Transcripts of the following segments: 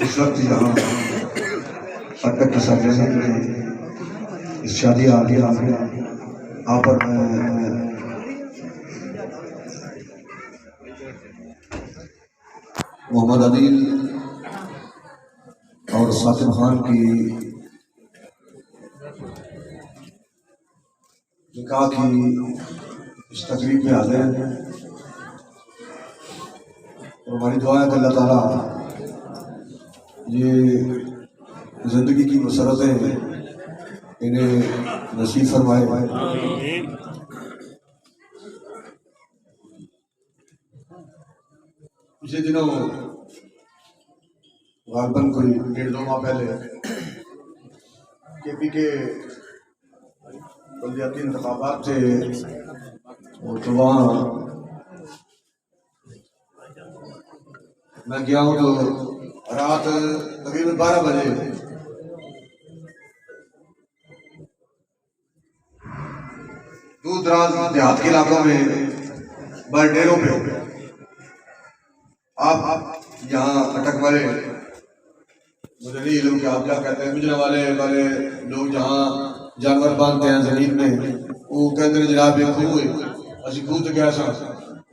اس وقت یہاں اٹک کے ساتھ اس شادی آ گیا آپ پر محمد عدیل اور ساتم خان کی نکاح کی اس تقریب میں حاضر ہیں اور ہماری دعا ہے کہ اللہ تعالیٰ یہ زندگی کی مسرتیں انہیں نصیب فرمائے. پچھلے دنوں غالباً کوئی 1.5-2 ماہ پہلے کے پی کے بلدیاتی انتخابات تھے تو وہاں میں گیا ہوں تو رات تقریباً 12 بجے دور دراز دیہات کے علاقوں میں بڑے ڈیروں پہ آپ یہاں اٹک والے مجھے نہیں علم کہ آپ کیا کہتے ہیں گجرا والے لوگ جہاں جانور باندھتے ہیں زمین میں وہ کہتے ہیں جناب یہ خوہ ہے اسی خوہ سے گیا سا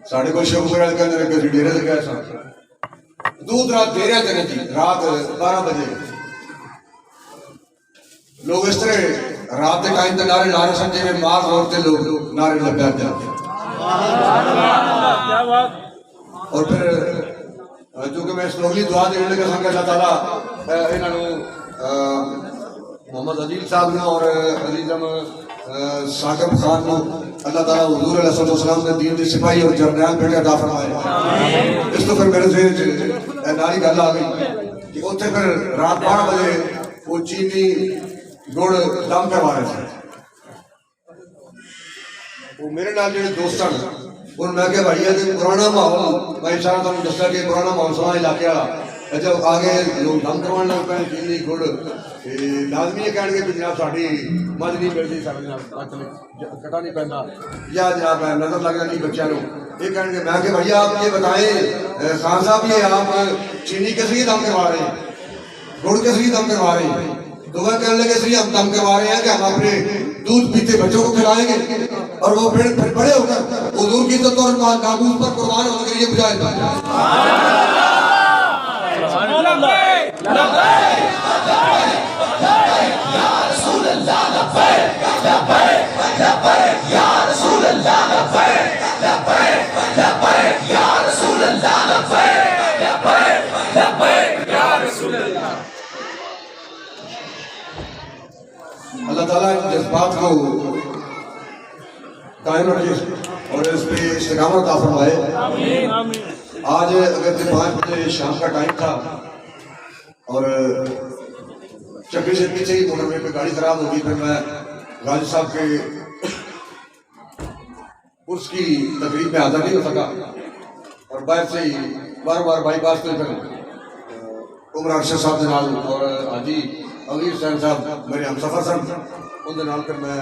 ساڑھے کو شب کو رہا کہتے ہیں کہ ڈیرے سے گیا سا دور رات ڈیرے تھے جی رات 12 بجے لوگ اس طرح رات کے ٹائم تے نعرے سمجھے میں ماس عورتیں لوگ نعرے لگ جاتے ہیں اور پھر چونکہ میں اس لوگلی دعا دینے لگا سن کہ اللہ تعالیٰ انہوں محمد عدیل صاحب نے اور عزیزم ثاقب خان نے اللہ تعالیٰ حضور علیہ السلام نے دین کے سپاہی اور جرنیل بیٹے عطا فرمائے. اس تو پھر میرے ذہن ناری گل آ گئی کہ اتنے پھر رات 12 بجے وہ چینی گڑ دم کروا رہے تھے. وہ میرے نال جڑے دوست ہیں اور میں کہ بھائی ہے پرانا ماحول میں اشارہ تمہیں دستا کہ پرانا ماحول سنا علاقے والا جب آگے لوگ دم کروانے لگ پے چینی گڑ لازمی یہ کہیں گے کہ جناب ساڑی مجھ نہیں ملتی کٹا نہیں پہنتا یا جناب نظر لگ جاتی بچوں کو یہ کہیں گے میں کہ بھائی آپ یہ بتائیں خان صاحب یہ آپ چینی کس لیے دم کروا رہے ہیں گڑ کس لیے دم کروا رہے ہیں تو وہ کہنے لگے اس لیے ہم دم کروا رہے ہیں کہ ہم اپنے دودھ پیتے بچوں کو کھلائیں گے اور وہ پھر بڑے ہو کر حضور کی عزت اور ناموس پر قربان ہونے کے لیے مجاہد بن جائیں. اللہ تعالیٰ ان جذبات کو قائم رکھے اور اس پہ استقامت عطا فرمائے. آج اگر 5 بجے شام کا ٹائم تھا اور چکری سے پیچھے ہی موٹر وے پہ گاڑی خراب ہوگی پھر میں غازی صاحب کے اس کی تقریب میں حاضر نہیں ہو سکا اور باہر سے ہی بار بائی پاس پہ پھر عمر ارشد صاحب کے نال اور حاجی امیر حسین صاحب میرے ہم سفر سن ان کے نال کر میں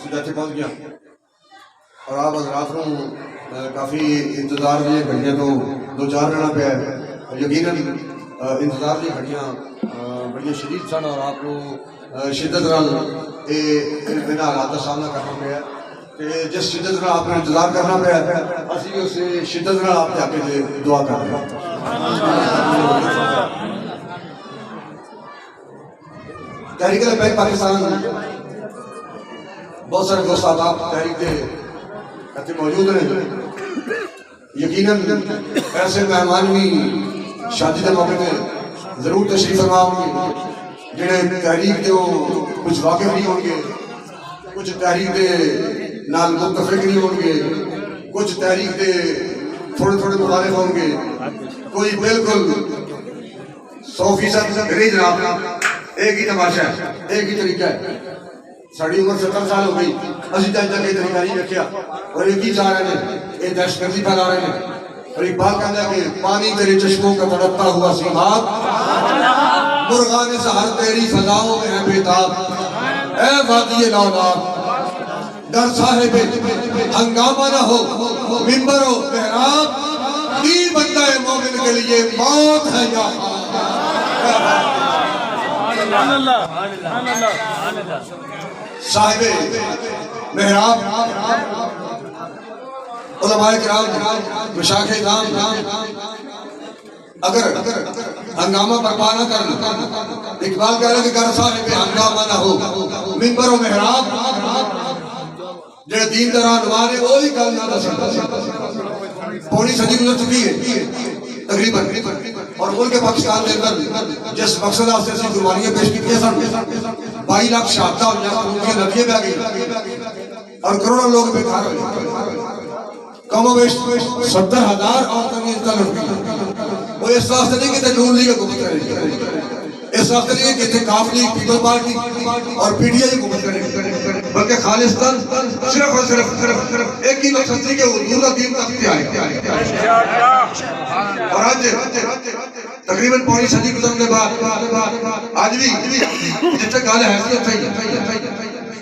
سیدھا اتنے پہنچ گیا اور آپ حضرات کو کافی انتظار دیے گھڑیاں تو 2-4 رہنا پہ ہے یقیناً انتظار دی گھڑیاں بڑی شدید سن اور آپ کو شدت نال ان حالات کا سامنا کرنا پیا کہ جس شدت نال آپ نے انتظار کرنا پیا اسی اس شدت نال آپ کے آگے دعا کر رہے ہیں. تحریک لبیک پاکستان بہت سارے دوست آپ تحریک کے ایسے موجود ہیں. یقیناً ایسے مہمان بھی شادی کے موقع پہ ضرور تشریف فرما ہوں گے. جڑے تحریک کے کچھ واقف نہیں ہوں گے, کچھ تحریک کے نال متفق نہیں ہوں گے, کچھ تحریک کے تھوڑے تھوڑے مخالف ہوں گے, کوئی بالکل 100% نہیں جناب. ایک ہی تماشا ہے, ایک ہی طریقہ ہے. ساری عمر 70 سال ہو گئی, اسی تک یہ طریقہ نہیں رکھا, اور ایک ہی چاہ رہے ہیں, یہ دہشت گردی پھیلا رہے ہیں. اور ایک بات کہنا ہے کہ پانی تیرے چشموں کا تڑپتا ہوا سیماب, مرغان سحر تیری فضاؤں میں ہے بیتاب. اے وادی لولاب در صاحب ہنگامہ نہ ہو, منبر و محراب, تیر بندہ مومن کے لیے موت ہے یا صاحب محراب. علماء کرام, مشایخ اعظام, اگر ہنگامہ برپا نہ کرنا, اقبال کہہ رہے کہ گر صاحب ہنگامہ نہ ہو, منبر و محراب, جو دین دران ہمارے وہی گل نہ دس. پوری صدی گزر چکی ہے تقریباً, اور ملک پاکستان کے اندر جس مقصد سے اسی قربانیاں پیش کی سن, 22 لاکھ شہادتیں ان کی ندیے بہ گئی, اور کروڑوں لوگ بیکار ہوئے. کم و بیش 70,000 عورتوں نے طلب کی. وہ اس واسطے نہیں کہ نون لیگ حکومت کرے, اس واسطے نہیں کہ کاف لیگ, پیپل پارٹی اور پی ڈی آئی حکومت کرے, بلکہ خالصتاً صرف اور صرف ایک ہی مقصد تھی کہ حضور کا دین تک پہ آئے. اور آج تقریباً پوری صدی گزرنے کے بعد آج بھی جس تک حال حیثیت ہے.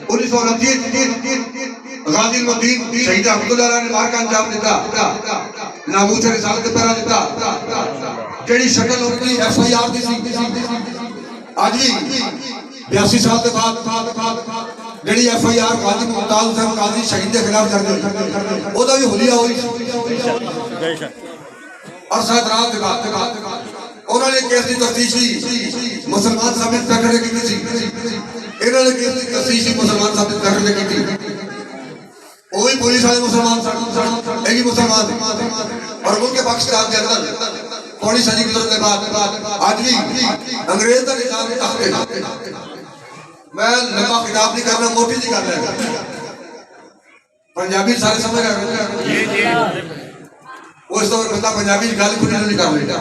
1929 غازی المدین شہید عبداللہ علیہ نے مار کا انجام دیتا, ناموس رسالت پہرا دیتا. کیڑی شکل ان کی ایف آئی آر دی سی, آج بھی 82 سال کے بعد جڑی ایف آئی آر غازی ممتاز حسین قاضی شہید کے خلاف درج ہوئی, وہ بھی حلیہ ہوئی. اور شاید رات دکھا انہوں نے کیس کی تفتیش بھی مسلمان ثابت کرنے کی تھی, انہوں نے کیس کی تفتیش بھی مسلمان ثابت کرنے کی تھی. وہی پولیس والے مسلمان, ایک ہی مسلمان, اور ملک پاکستان کے اندر پوری صدی گزرنے کے بعد آج بھی انگریز کا نظام تخت. میں لمبا خطاب نہیں کرنا, موٹی نہیں کرنا, پنجابی سارے سمجھ رہے ہیں. وہ اس طور بندہ پنجابی گل کو نہیں کر لیتا,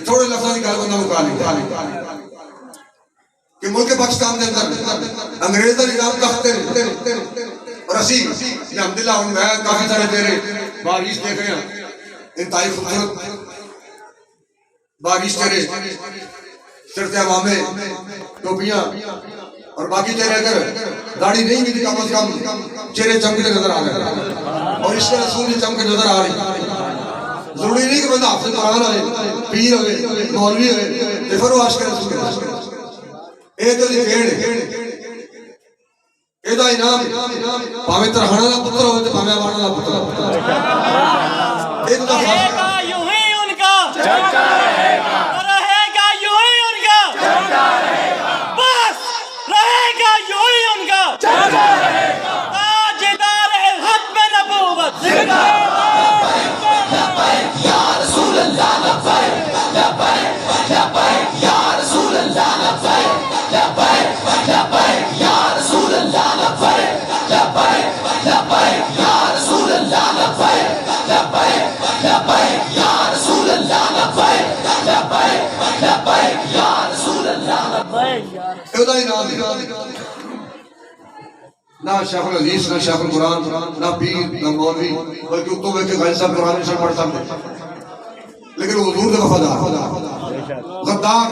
تھوڑے لفظوں کی گل بندہ مکا لیتا کہ ملک پاکستان کے اندر انگریز کا نظام تخت. اور اسی الحمدللہ میں کافی سارے تیرے بارش دیکھ رہے ہیں, انتہائی خوبصورت بارش تیرے سرتے عوامے, ٹوپیاں, اور باقی تیرے اگر داڑھی نہیں بھی کم از کم چہرے چمکتے نظر آ رہے, اور اس کے رسول بھی چمکے نظر آ رہی. ضروری نہیں کہ بندہ حافظ قرآن ہوئے, پیر ہوئے, مولوی ہوئے, پھر وہ عاشق رسول کے. یہ تو کھیڑ یہ انعام پاویں ترہانا دا پتر ہوئے تو پاویں آوانا دا پتر ہوئے. رہے گا یوں ہی ان کا چلتا رہے گا, رہے گا یوں ہی ان کا چلتا رہے گا, بس رہے گا یوں ہی ان کا چلتا رہے گا. تاجدار ختم نبوت زندہ باد, لبیک یا رسول اللہ, لبیک لبیک لبیک یا رسول اللہ, لبیک لبیک لبیک یا رسول اللہ, لبیک لبیک لبیک یا رسول اللہ, لبیک لبیک لبیک یا رسول اللہ, لبیک لبیک لبیک یا رسول اللہ, لبیک یا انعام نہ شیخ الحدیث, نہ شیخ القرآن, نہ پیر, نہ مولوی, بلکہ اتوں میں کہ غازی صاحب قرآن نہیں پڑھ سکتے, لیکن حضور کے وفادار, غدار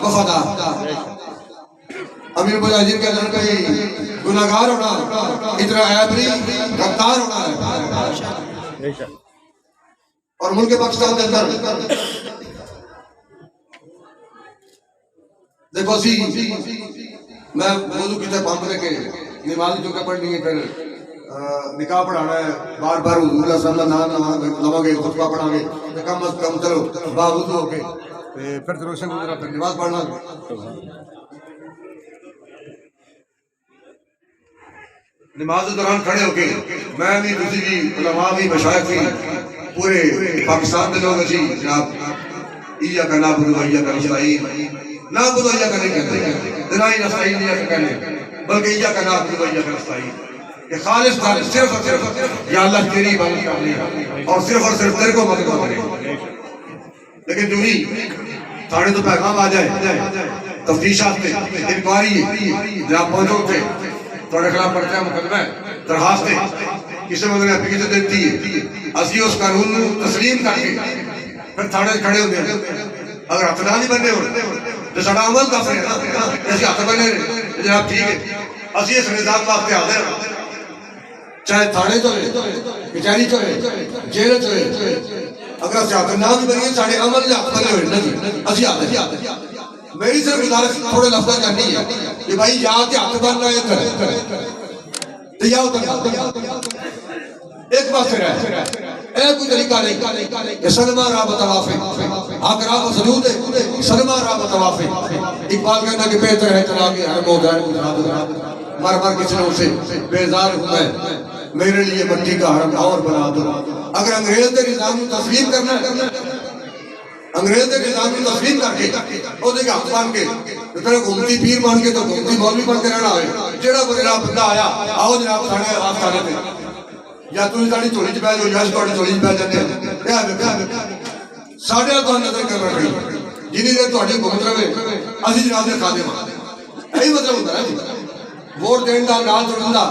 وفادار. امیر مجاہدین کے اندر کہیں گناہگار ہونا اتنا عیب نہیں, غدار ہونا ہے. اور ملک پاکستان کے اندر دیکھو سی میں موضوع کی طرف پامپرے کے نماز جو کہ پڑھنی ہے, پھر نکاح پڑھانا ہے, بار بار حضور اللہ صلی اللہ علیہ وسلم لوا گے, خطبہ پڑھا گے, کم از کم چلو باوضو ہو کے پھر روشن گزرا, پھر نماز پڑھنا. نماز کے دوران کھڑے ہو کے میں بھی, تسی بھی, علماء بھی, مشائخ بھی پورے پاکستان کے لوگ اسی جناب ایاک نعبد و ایاک نستعین نعبد و ایاک نہیں کہتے نہ ہی نستعین نہیں کہتے بلکہ ایاک نعبد و ایاک نستعین کہ خالص خالص صرف اور صرف یا اللہ تیری عبادت کرنی ہے اور صرف تیرے کو مدد کرنی. لیکن جو ہی تھانے تو پیغام آ جائے تفتیشات میں انکوائری جناب پہنچو تھے تھوڑے خلاف پڑھتے مقدمہ درخواست کسی بندے نے اپلیکیشن دیتی ہے اسی اس قانون کو تسلیم کر کے پھر تھانے کھڑے ہوتے ہیں. اگر ہاتھ نہ نہیں بننے ہو تو سڑا عمل کافی ہے نا ایسی ہاتھ بننے جناب ٹھیک ہے اسی اس نظام واسطے حاضر چاہے تھانے چلے کچہری چلے جیل چلے اگر سیاست نہ بھی بنی سارے عمل یا بنے ہوئے نہیں اسی آتے میری صرف گزارش تھوڑے لفظ کرنی ہے کہ بھائی یا کہ ہاتھ بن رہے ہیں تو یا ایک بات پھر ہے اے کوئی طریقہ نہیں کہ سلمہ را بتوافے حق را بسجود سلمہ را بتوافے اقبال کہنا کہ بہتر ہے چلا کے ہر موزار مر مر کسی نے اسے بیزار ہوں میں میرے لیے مٹی کا حرم اور بنا دو. اگر انگریز کے نظام کو تسلیم کرنا انگریز کے نظام کو تسلیم کر کے وہ دیکھ ہاتھ بان کے اتنا گھومتی پیر بان کے تو گھومتی مولوی بن کے رہنا ہے جیڑا کوئی جناب بندہ آیا آؤ جناب تھانے آپ تھانے پہ یا تھی ساری چولی چ پی جاؤ یا تھوڑی چولی چ پی جاتے ساڈے تو نظر کر رکھنی جنی دیر تھوڑی گھومت رہے اسی جناب نے کھا دے یہی مطلب ہوتا ہے جی ووٹ دین کا نال جڑن کا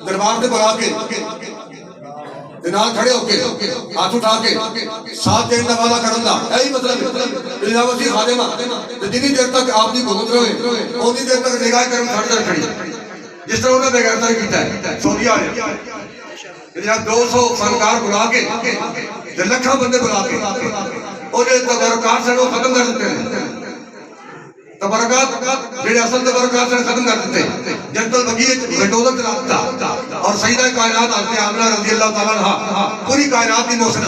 دربار سے بلا کے نال کھڑے ہو کے ہاتھ اٹھا کے ساتھ دین کا وعدہ کرن کا یہی مطلب ہے جناب اسی خادمہ جتنی دیر تک آپ کی گھومت رہے اتنی دیر تک نگاہ کرن کھڑ کر کھڑی جس طرح انہوں نے بغیرتا کیتا ہے سعودیہ والے جناب 200 فنکار بلا کے لکھاں بندے بلا کے اور جو تبرکات سے وہ ختم کر دیتے ہیں تبرکات جڑے اصل تبرکات سے ختم کر دیتے ہیں جنتل بقیہ بٹوزت رابطہ اور سیدہ کائنات حضرت آمنہ رضی اللہ تعالیٰ عنہ پوری کائنات کی محسنہ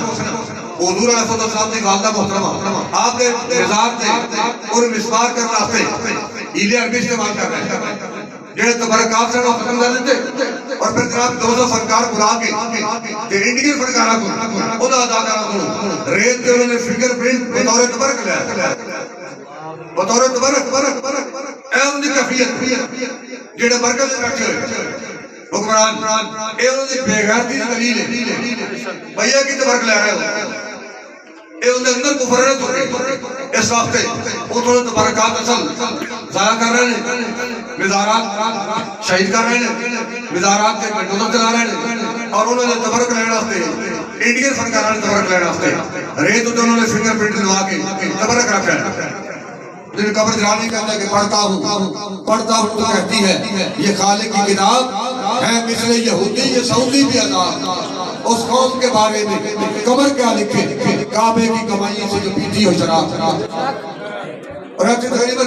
حضور علیہ السلام کی والدہ محترمہ آپ نے مزار سے اور مسمار کر راستے ہیلے عربی استعمال کر رہے ہیں جڑے تبرکات سے وہ ختم کر دیتے اور پھر جناب 200 فنکار بلا کے انڈین فنکارہ کو انہوں اداکارہ کو ریت کے انہوں نے فنگر پرنٹ بطور تبرک لیا بطور تبرک اے ان کی کیفیت جڑے مرکز میں بیٹھے ہوئے حکمران اے ان کی بے غیرتی کی دلیل ہے بھیا کی تبرک لے رہے ہو اے ان کے اندر کفر ہے اس وقت وہ تھوڑے تبرکات اصل ضائع کر رہے ہیں مزارات شہید کر رہے ہیں مزارات کے بلڈوزر چلا رہے ہیں اور انہوں نے تبرک لینا ہوتے انڈین فنکاران نے تبرک لینا ہوتے ریت ہوتے انہوں نے فنگر پرنٹ لوا کے تبرک رکھ رہے ہیں جن قبر جلانی کہتا ہے کہ پڑھتا ہوں تو کہتی ہے یہ خالق کی کتاب ہے مثل یہودی یہ سعودی بھی عذاب اس قوم کے بارے میں قبر کیا لکھے کعبے کی کمائی سے جو پیتی ہو شراب اور ایسی تقریباً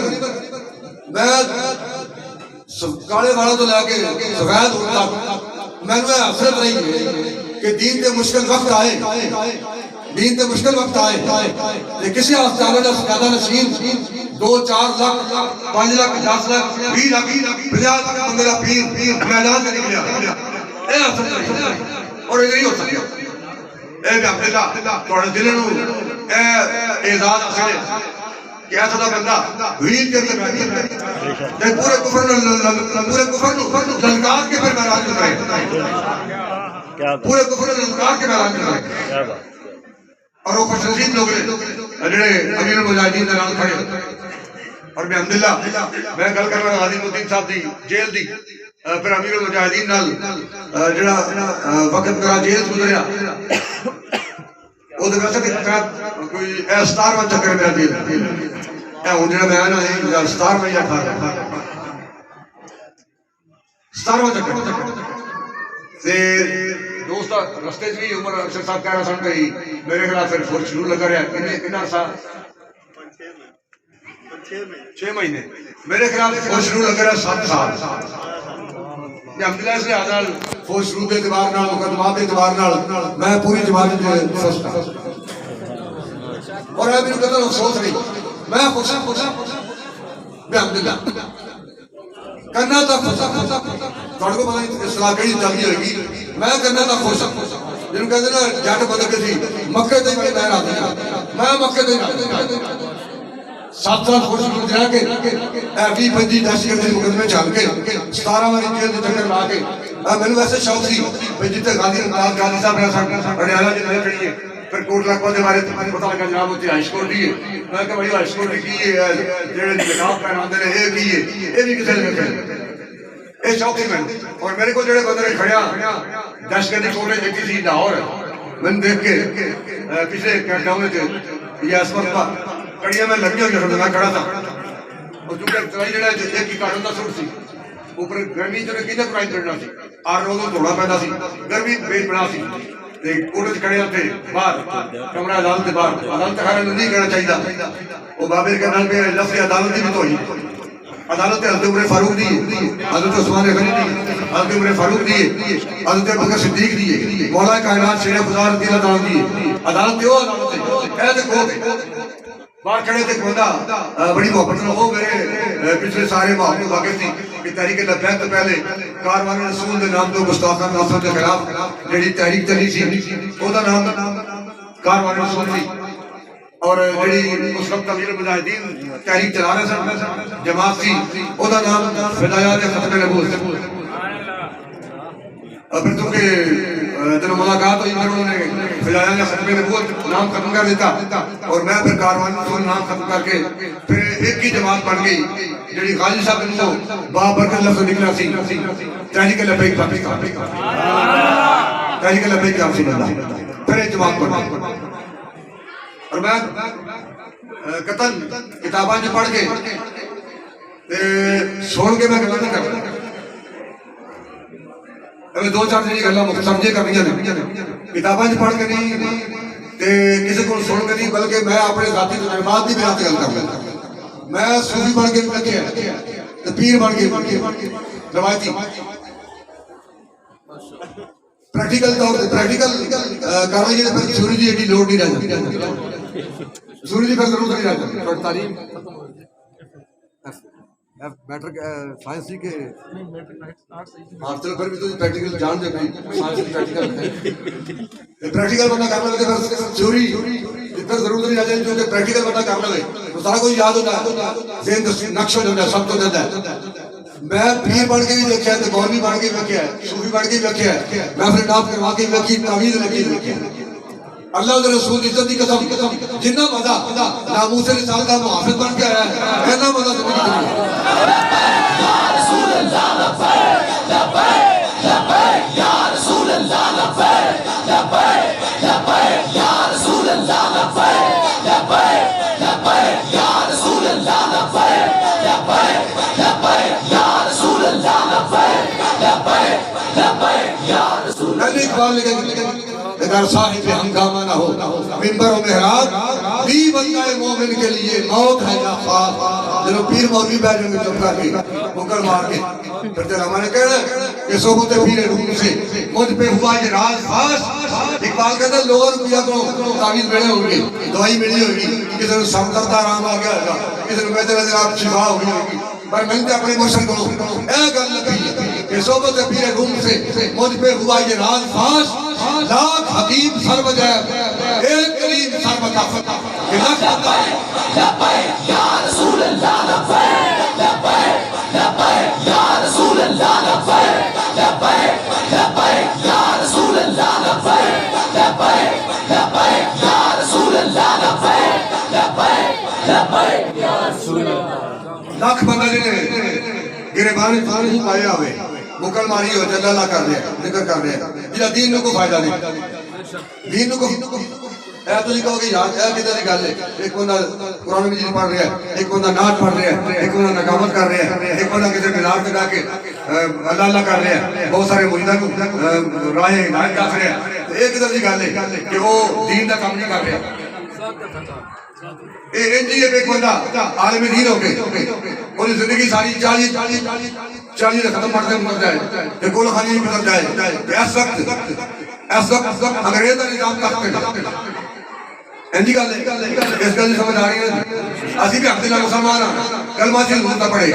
میں کالے والا تو لے کے سفید ہوتا میں نے حسرت نہیں ہے کہ دین کے مشکل وقت آئے دین کے مشکل وقت آئے کہ کسی آستانہ نے سجادہ نشین 2-4 لاکھ 5 لاکھ 10 لاکھ 20 لاکھ 50 لاکھ بندہ پیر میدان سے نکلیا اے حسرت نہیں اور یہ نہیں ہو سکتا اے عبداللہ تھوڑے دلوں اے اعزاز حاصل ہے کہ ایسا بندہ ویل کے اندر بیٹھے پورے کفر للکار کے پھر میدان میں رہے پورے کفر للکار کے میدان میں رہے اور وہ خوشنصیب لوگ نے جڑے امیر المجاہدین کے نام کھڑے اور میں الحمدللہ میں گل کر رہا غازی الدین صاحب دی جیل دی پھر امیر المجاہدین نال جڑا وقت میرا جیل گزریا وہ تو ویسے کوئی ستار میں چکر میں جیل اے ہوں جڑا میں نا ہے ستار میں یا کھا ستار میں چکر تے دوستا رستے سے عمر ارشد صاحب کہہ رہا سن گئی میرے خلاف پھر فوج شروع لگا رہا کتنا عرصہ 6 مہینے میرے خلاف فوج شروع لگا رہا 7 سال الحمدللہ سے حاضر فوج شروع کے اعتبار نال مقدمات کے اعتبار نال میں پوری جماعت میں خوش تھا اور ابھی قدر افسوس نہیں میں خوش الحمدللہ کرنا تھا خوش تھوڑے کو پتہ نہیں اصلاح کیڑی چلتی ہوئے گی میں کرنا تھا خوش جنہوں کہتے نا جٹ بند کے سی مکے تے میں راضی ہاں میں مکے تے راضی ہاں 7 سال خوش گزرا کے 20-25 دہشت گردی مقدمے چل کے 17 واری جیل دے چکر لا کے میں ویسے شوق سی بھئی جتے غازی رمضان غازی صاحب رہا سن اڈیالہ جی نہ کھڑی ہے پھر کوٹ لکھپت کے بارے تمہیں پتہ لگا جناب ہوتی ہائی سکول دی ہے میں کہ بھائی ہائی سکول کی ہے جڑے نقاب پہناندے نے اے کی ہے اے بھی کسے نے کہا اے شوق ہی میں اور میرے کو جڑے بندے کھڑیا دہشت گردی کوٹے دیکھی سی لاہور میں دیکھ کے پچھلے ڈاؤن تے یہ اسمت کا کڑیاں میں لگی ہوئی ہیں میں کھڑا تھا اور چونکہ ترائی جڑا ایک ہی کارڈن دا سوٹ سی اوپر گرمی جو کیندے پرائی چڑھنا سی آر روز تھوڑا پیدا سی گرمی بیچ بنا سی تے کوٹے کھڑے ہوتے باہر کمرہ عدالت کے باہر عدالت خیر نہیں کہنا چاہیے وہ بابر کے نام پہ لفظ عدالت کی بھی تو ہی عدالت حضرت عمر فاروق دی حضرت عثمان غنی دی حضرت عمر فاروق دی حضرت بکر صدیق دی مولا کائنات شیر خدا رضی اللہ تعالی دی عدالت وہ عدالت ہے تے کو باہر کھڑے تھے بندہ بڑی محبت نہ ہو میرے پچھلے سارے محبت واقع تھی کہ تحریک لبیک تو پہلے کاروان رسول دے نام تو گستاخان نافرت کے خلاف جڑی تحریک چلی سی او دا نام کاروان رسول تھی اور جڑی اس وقت امیر المجاہدین تحریک چلا رہے سن جماعت تھی او دا نام فدایات ختم نبوت اور پھر تو کہ جب ملاقات ہوئی پھر انہوں نے فضائیہ نے ختم نبوت نام ختم کر دیتا اور میں پھر کاروان رسول نام ختم کر کے پھر ایک ہی جماعت بن گئی جڑی غازی صاحب نے بابرکت لفظ نکلا سی تحریک لبیک پاکستان تحریک لبیک یا رسول اللہ پھر ایک جماعت بن گئی اور میں قتل کتاباں جو پڑھ کے سن کے میں قتل نہیں کرتا ابھی 2-4 دن گلا سمجھے کرنی نے کتاباں پڑھ کے نہیں کسی کو سن کے نہیں بلکہ میں اپنے ذاتی تجربات کی بنا گل کر لیتا میں صوفی بن کے لگے پیر بن کے روایتی پریکٹیکل طور پہ پریکٹیکل کر لیجیے پھر سوری جی ایڈی لوڈ نہیں رہ جاتی سوری جی پھر ضرورت نہیں رہ جاتی تعلیم میٹر سائنس سی کے آپ چلو پھر بھی تو پریکٹیکل جان دے بھائی سائنس کی پریکٹیکل پریکٹیکل بندہ کرنا لگے پھر تھیوری پھر ضرورت نہیں رہ جائے کیونکہ پریکٹیکل بندہ کرنا لگے تو سارا کوئی یاد ہوتا ہے ذہن نقش ہو جاتا ہے سب تو جاتا ہے میں پیر بن کے بھی دیکھا ہے مولوی بن کے بھی دیکھا ہے صوفی بن کے بھی دیکھا ہے میں اپنے نام کروا کے بھی دیکھی تعویذ لگی دیکھی اللہ کے رسول کی عزت کی قسم جنہ مزہ ناموس رسالت کا محافظ بن کے آیا ہے اتنا مزہ تو نہیں یا رسول اللہ لبیک لبیک لبیک یا رسول اللہ لبیک لبیک لبیک یا رسول اللہ لبیک لبیک لبیک یا رسول اللہ لبیک لبیک لبیک یا رسول اللہ لبیک لبیک لبیک یا رسول اللہ اقبال لکھے اگر صاحب ہنگامہ نہ ہو منبر و محراب بھی بندہ مومن کے لیے موت ہے یا خواب جنہوں پیر مولوی بیٹھیں گے چپ کر کے مکر مار کے پھر تیرا ہمارے کہہ رہے ہیں کہ صحبت پیر روم سے مجھ پہ ہوا یہ راز خاص اقبال کہتا ہے لوگوں روپیہ کو تعویذ ملے ہوں گے دوائی ملی ہوگی کسی نے سر درد آرام آ گیا ہوگا کسی نے کہتے ہیں آپ شفا ہوگی ہوگی پر میں نے اپنے مرشد کو اے گل لگی کہ صحبت پیر روم سے مجھ پہ ہوا یہ راز خاص لاکھ حکیم سر بجائے ایک کریم سر بطافت لبیک یا رسول اللہ لبیک لبیک لبیک یا رسول اللہ لبیک لبیک لبیک یا رسول اللہ لبیک لبیک لبیک یا رسول اللہ لبیک لبیک لبیک یا رسول اللہ لاکھ بندہ جنہیں گریبان فارغ پایا ہوئے مکل ماری ہو جلالہ کر رہے ہیں ذکر کر رہے ہیں جنہا دین نو کو فائدہ نہیں دین نو کو اے تو جی کہو کہ یاد اے کدھر نکال لے ایک بندہ قرآن مجید پڑھ رہا ہے ایک بندہ نعت پڑھ رہا ہے ایک بندہ نقامت کر رہا ہے ایک بندہ کسی مزار پہ جا کے اللہ اللہ کر رہا ہے بہت سارے مجیدہ کو راہ ہدایت کر رہے ہیں ایک کدھر نکال لے کہ وہ دین دا کام نہیں کر رہا انجی ایک بندہ عالم دین ہو گئے اور زندگی ساری چالی ختم پڑھتے مر جائے کہ کول خانی گزر جائے اس وقت انگریز کا نظام تخت پہ انجی گل اس گل سمجھ آ رہی ہے اسی بھی حق دل مسلمان کلمہ سے لوٹنا پڑے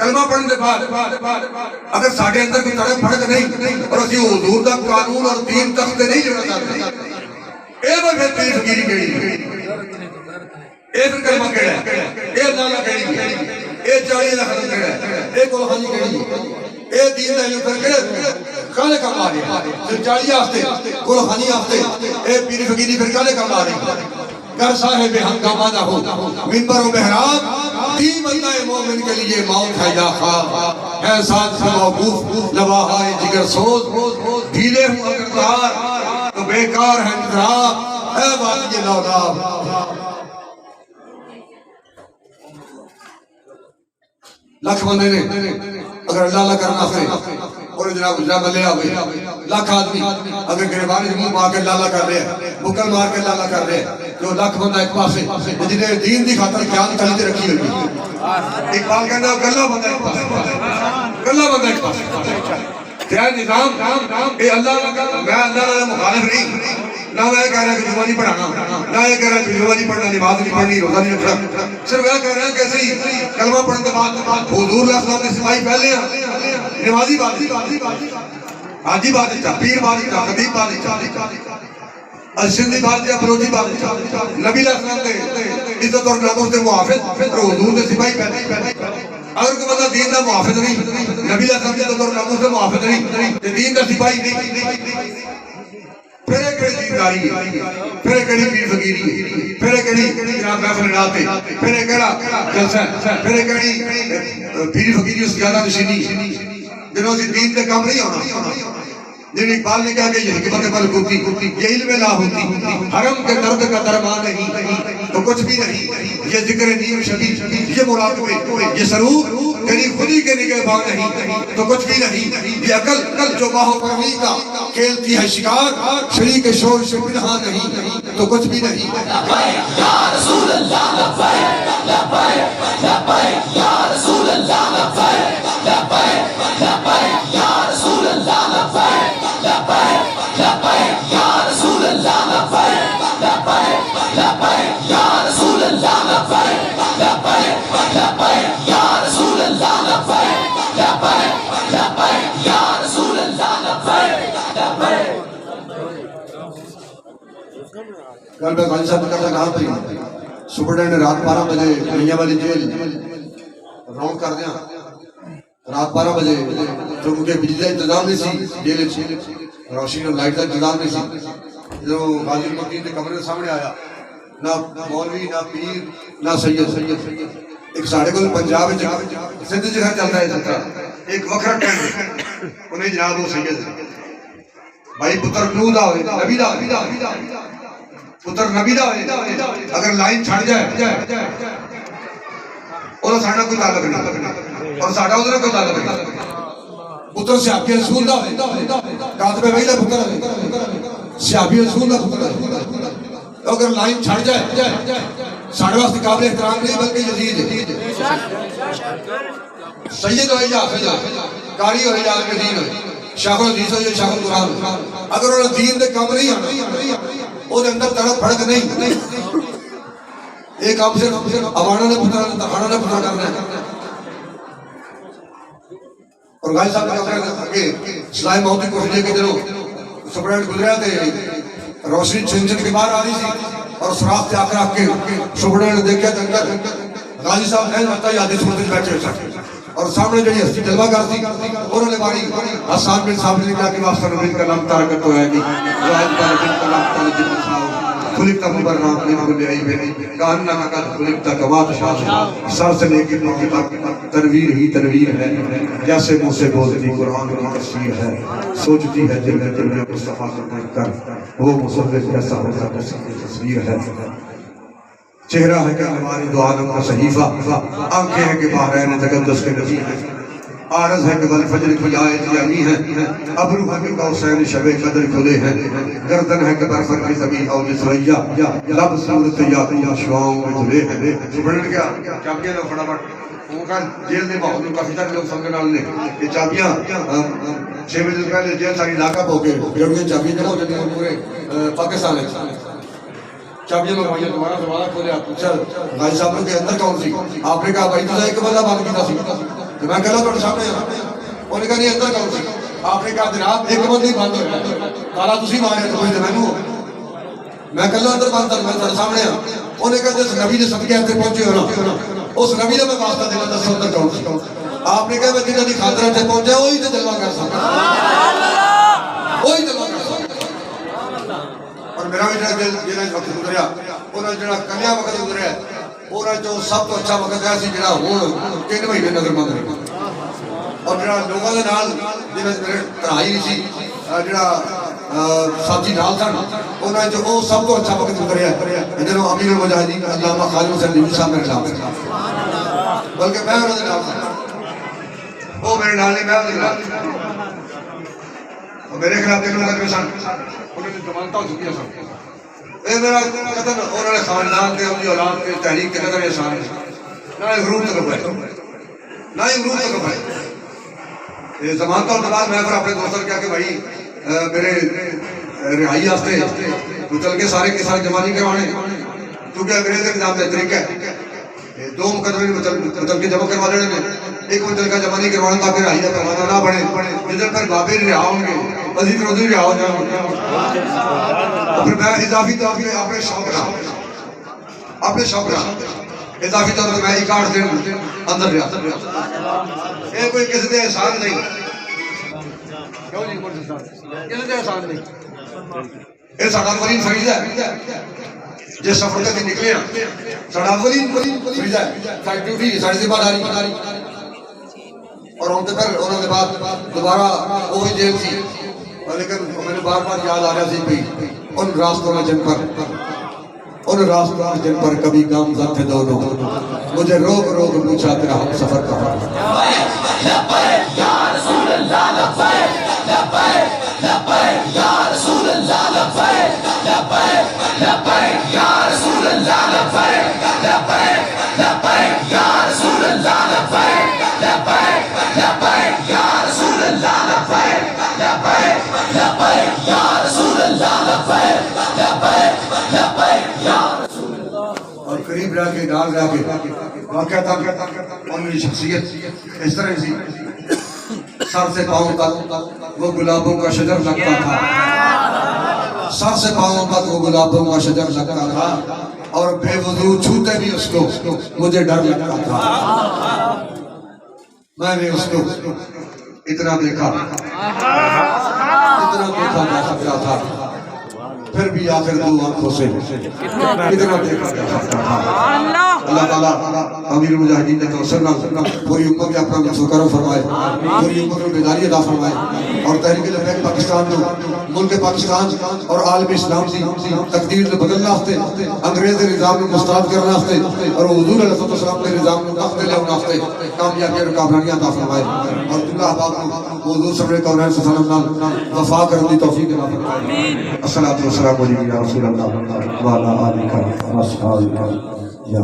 کلمہ پڑھنے کے بعد اگر ساڈے اندر کوئی تڑپ پھڑک نہیں اور اسی حضور دا قانون اور دین تک تے نہیں جڑنا چاہتے اے میں پھر پیر فقیری کہڑی اے پھر کلمہ کہڑا ہے اے لالا کہڑی اے چاڑی دا ختم کہڑا ہے اے کلخانی کہڑی اے دین دا یوکر کہڑا کالے کام آ رہے ہیں چاڑی آفتے کلخانی آفتے اے پیر فقیری پھر کالے کام آ رہے ہیں گر صاحب ہنگامہ نہ ہو منبر و محراب تین بندہ مومن کے لیے موت ہے یا خواب ہے ساتھ سے موقوف لواحہ جگر سوز ڈھیلے ہوں اگر تار تو بیکار ہے انتراب اے والی لوداب لکھ بندے نے اگر اللہ اللہ کرنا سے اور جناب لے آوے لاکھ آدمی اگر گریبانی سے منہ مار کے لالا کر رہے ہیں بکل مار کے لالا کر رہے ہیں جو لاکھ بندہ ایک پاسے جنہیں دین دی خاطر قیام کلی تے رکھی ہوئی اقبال کہنا گلہ بندہ ایک پاسے گلہ بندہ ایک پاسے تیرا نظام اے اللہ میں اللہ مخالف نہیں نہ میں کہہ رہا کہ جمعہ نہیں پڑھانا نہ یہ کہہ رہا کہ جمعہ نہیں پڑھنا نماز نہیں پڑھنی روزہ نہیں رکھنا صرف یہ کہہ رہا ہے کیسے ہی کلمہ پڑھنے کے بعد حضور علیہ السلام نے سپاہی پہلے ہیں نمازی حاجی بات ہے پیر بات ہے خطیب بات ہے اشندی بات ہے بلوچی بات ہے نبی علیہ السلام نے عزت اور ناموس سے محافظ اور حضور نے سپاہی پہلے اگر کوئی بندہ دین کا محافظ نہیں نبی علیہ السلام کی عزت اور ناموس سے محافظ نہیں دین کا سپاہی نہیں پھر ایک کڑی دینداری ہے پھر ایک کڑی پیر فقیری ہے پھر ایک کڑی جناب محفل ناتے پھر ایک کڑا جلسہ پھر ایک کڑی پیر فقیری اس زیادہ نشینی جنہوں سے دین تے کام نہیں ہونا جن اقبال نے کہا کہ یہ حکمت ملکوتی یہ علم لا ہوتی حرم کے درد کا درمان نہیں تو کچھ بھی نہیں یہ ذکر نیم شبی یہ مراقبے یہ سرور یعنی خودی کے نگہبان نہیں تو کچھ بھی نہیں یہ عقل جو باہو پروی کا کھیلتی ہے شکار شریک شور سے پنہا نہیں تو کچھ بھی نہیں لبیک یا رسول اللہ لبیک لبیک لبیک یا رسول اللہ لبیک لبیک لبیک یا رسول اللہ لبیک لبیک لبیک یا رسول اللہ لبیک لبیک لبیک یا رسول اللہ لبیک لبیک لبیک یا رسول اللہ لبیک لبیک لبیک یا رسول اللہ لبیک لبیک کل میں غازی صاحب کرتا کہاں پہ سپرڈینٹ نے رات 12 بجے میاں والی جیل راؤنڈ کر دیا رات 12 بجے جو کیونکہ بجلی کا انتظام نہیں سی جیل روشنی اور لائٹ کا انتظام نہیں سی جو غازی المدین کے کمرے کے سامنے آیا نہ مولوی نہ پیر نہ سید ایک ساڑھے کو پنجاب سندھ جگہ چلتا ہے سکتا ایک وکھرا ٹینڈ انہیں جناب وہ سید بھائی پتر نو دا ہوئے نبی دا پتر نبی دا ہوئے اگر لائن چھڑ جائے اور ساڑھا کوئی تعلق نہیں اور ساڑھا ادھر کوئی تعلق نہیں پتر سیابی رسول دا ہوئے کاتبہ وہی دا پتر ہوئے سیابی رسول دا پتر ہوئے اگر لائن چھڑ جائے ساڑھا واسطے قابل احترام نہیں بلکہ یزید ہے سید ہوئی جا کاری ہوئی جا دین ہوئی شاخ الحدیث ہوئی شاخ القرآن اگر انہوں دین دے کام نہیں آنا وہ اندر تڑپ پھڑک نہیں ایک کام صرف عوانہ نے پتہ تخانہ نے پتہ کرنا ہے اور غازی صاحب کا کہنا ہے کہ سلائی موتی کو لے کے دنوں سپرڈینٹ گزریا تھے روشنی چھنجن کے باہر آ رہی تھی اور سراخ سے آکر آکے سپرڈینٹ دیکھیا تنگر غازی صاحب نے ہوتا یادی سمجھ بیٹھے سکتے اور سامنے جو یہ ہستی جلوہ کر تھی انہوں نے باری حسان بن صاحب نے کہا کہ واسطہ نبی کا نام تارکت تو ہے نہیں جو آج پر نبی کا نام تارکت جن ساؤ خلقتا مبرنام من کل عیب کہنا کا خلقتا کمات شاہ سر سے لے کے نوکی تک تنویر ہی تنویر ہے جیسے منہ سے بولتی قرآن کی تصویر ہے سوچتی ہے دل میں دل میں مصطفیٰ کر وہ مصرف جیسا ہوتا تصویر ہے چہرہ ہے کہ ہماری دو عالم کا صحیفہ آنکھیں ہیں کہ بحرین تقدس کے نبی ہیں عارض ہے کہ والفجر کی آیت یعنی ہے ابرو ہے کہ قوسین شب قدر کھلے ہیں گردن ہے کہ برفر کی زمین او جسریا لب صورت یا شواؤں میں دھلے ہیں سپرڈنٹ کیا چابیاں لوگ پڑا پڑ وہ کہا جیل میں بہت کافی تک لوگ سمجھے نال نے یہ چابیاں 6 بجے پہلے جیل ساری لاکہ ہو کے جب یہ چابیاں جنہوں جنہوں پورے پاکستان ہے چابیاں منگوائیاں دوبارہ دوبارہ کھولے آپ پوچھا غازی صاحب کے اندر کون سی آپ نے کہا بھائی تو ایک بندہ بات کیتا سی تو میں کہا تو سامنے انہوں نے کہا نہیں اندر کرو سی آپ نے کہا جناب ایک بند ہی بند ہوا تالا تسی مارے تو کوئی میں میں کہا اندر بند کر میں تیرے سامنے ہوں انہوں نے کہا جس نبی نے صدقے اتنے پہنچے ہو نا اس نبی نے میں واسطہ دینا دسو اندر کرو سی آپ نے کہا میں جنہوں کی خاطر اتنے پہنچا وہی تو جلوہ کر سکتا وہی جلوہ کر سکتا اور میرا بھی جنہوں وقت گزریا انہوں نے جنہوں کنیا وقت گزریا انہوں جو سب تو اچھا وقت ہے جنہوں ہوں 3 مہینے نظر مند رہے اور جنہوں لوگوں کے نال جنہوں میرے ترائی نہیں سی جنہوں ساتھی نال سن انہوں جو وہ سب تو اچھا وقت گزریا جنہوں امیر المجاہدین علامہ خالد حسین نبوی صاحب میرے نام سے بلکہ میں انہوں نے نام سے وہ میرے نال نہیں میں انہوں نے اور میرے خلاف دیکھنے لگے سن انہوں نے زمانتہ ہو چکی ہے سن اے میرا قتل انہوں نے خاندان کے اپنی اولاد کے تحریک کے قدر احسان ہے نہ ایک روح تک پائے نہ ایک روح تک پائے یہ زمانتہ اور بعد میں پھر اپنے دوستوں کیا کہ بھائی میرے رہائی آستے تو چل کے سارے کے سارے جمع نہیں کروانے کیونکہ انگریز کے نظام کا طریقہ ہے 2 مقدمے چل کے جمع کروا لینے میں ایک منزل کا جمع نہیں کروانا تاکہ رہائی کا کروانا نہ بڑھے جدھر پھر بابے رہا ہوں گے عزیز روزی رہا ہو جائیں پھر میں اضافی طور پہ اپنے شوق رہا اضافی طور پر میں 61 دن اندر رہا یہ کوئی کسی دے احسان نہیں کیوں جی کسی دے احسان نہیں یہ ساڑھا فرین فریضہ ہے جس سفر تک نکلے ہیں ساڑھا فرین فریضہ ہے ساڑھی ڈیوٹی ساڑھی ذمہ داری اور ان کے پھر انہوں نے بعد دوبارہ وہی جیل تھی لیکن میں نے بار بار یاد آ رہا سی بھی ان راستوں میں جن پر کبھی گامزن تھے دونوں مجھے روک روک پوچھا تیرا ہم سفر کہاں لبیک یا رسول اللہ لبیک لبیک لبیک یا رسول اللہ لبیک لبیک لبیک یا رسول اللہ لبیک لبیک لبیک یا رسول اللہ لبیک لبیک لبیک یا رسول اللہ لبیک لبیک لبیک یا رسول اللہ لبیک لبیک لبیک یا رسول اللہ اور قریب رہ کے ڈال رہ کے واقعہ تھا ان کی شخصیت اس طرح سی سر سے پاؤں تک وہ گلابوں کا شجر لگتا تھا سر سے پاؤں تک وہ گلابوں کا شجر لگتا تھا اور بے وضو چھوتے بھی اس کو مجھے ڈر لگتا تھا میں نے اس کو اتنا دیکھا جا سکتا تھا پھر بھی آخر 2 آنکھوں سے اتنا دیکھا جا سکتا تھا اللہ تعالیٰ امیر المجاہدین نے توسل پوری امت میں اپنا مقصود کرم فرمائے پوری امت میں بیداری عطا فرمائے اور تحریک لبیک پاکستان کو ملک پاکستان اور عالم اسلام کی تقدیر نے بدلنا واسطے انگریز نظام کو مسترد کرنا واسطے اور حضور علیہ السلام کے نظام کو تخت لے ہونا واسطے کامیابی اور کامیابیاں عطا فرمائے اور اللہ پاک کو حضور صلی اللہ علیہ وسلم وفا کرنے کی توفیق عطا فرمائے الصلوۃ والسلام علیک یا رسول اللہ وعلی آلک و اصحابک یا